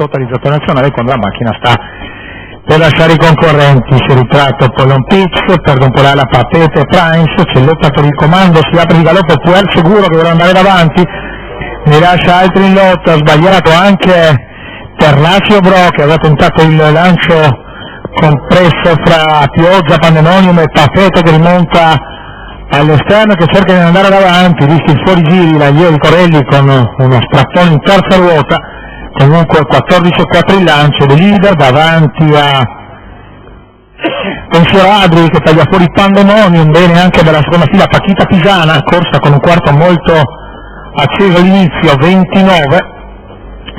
totalizzatore nazionale quando la macchina sta per lasciare i concorrenti. Si è ritratto Pollon Pitch, perde un po' l'ala Papete Price, c'è lotta per il comando, si apre il galoppo Puer Sicuro che vuole andare davanti, ne lascia altri in lotta, ha sbagliato anche Terlasio Bro che aveva tentato il lancio compresso fra Pioggia, Pandemonium e Papete che rimonta all'esterno, che cerca di andare davanti, rischia il fuorigiri la Ieri Corelli con uno strappone in terza ruota. Comunque 14-4 il lancio del leader davanti a Pensiero Adri che taglia fuori Pandemonium, bene anche dalla seconda fila Pachita Pisana, corsa con un quarto molto acceso all'inizio, 29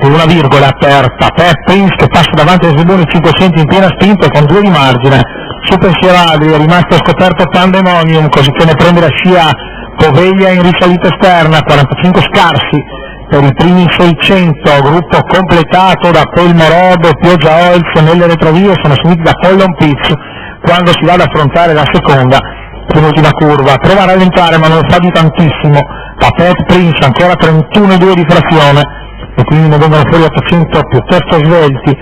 e una virgola per Papet Prince che passa davanti a Zeboni 500 in piena spinta con 2 di margine. Su Pensiero Adri è rimasto scoperto Pandemonium, così che ne prende la scia Poveglia in risalita esterna, 45 scarsi per i primi 600, gruppo completato da Pelmo Rob e Pioggia Oils. Nelle retrovie sono seguiti da Pollon Pitch quando si va ad affrontare la seconda, penultima curva. Prova a rallentare ma non lo fa di tantissimo. Papet Prince ancora 31,2 di frazione e quindi ne vengono fuori 800 piuttosto svelti.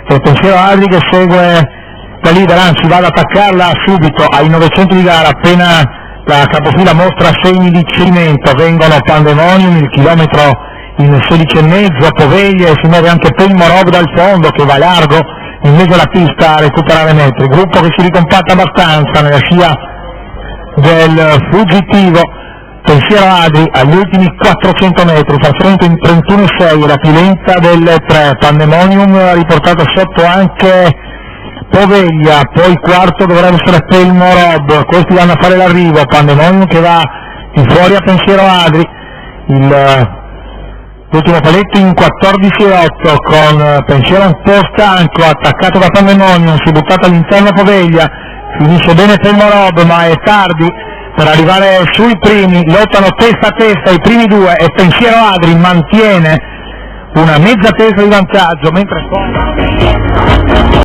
E Pensiero Adri che segue la leader, anzi va ad attaccarla subito ai 900 di gara appena la capofila mostra segni di cedimento. Vengono Pandemonium, il chilometro in 16,5, Poveglia e si muove anche Pelmo Rob dal fondo che va largo in mezzo alla pista a recuperare metri. Gruppo che si ricompatta abbastanza nella scia del fuggitivo. Pensiero Adri agli ultimi 400 metri, fa fronte in 31,6, la più lenta delle tre. Pandemonium ha riportato sotto anche Poveglia, poi quarto dovrebbe essere Pelmo Rob, questi vanno a fare l'arrivo. Pandemonium che va di fuori a Pensiero Adri, l'ultimo paletto in 14,8 con Pensiero un po' stanco, attaccato da Pandemonium, si è buttato all'interno Poveglia, finisce bene Pelmo Rob ma è tardi per arrivare sui primi, lottano testa a testa i primi due e Pensiero Adri mantiene una mezza testa di vantaggio mentre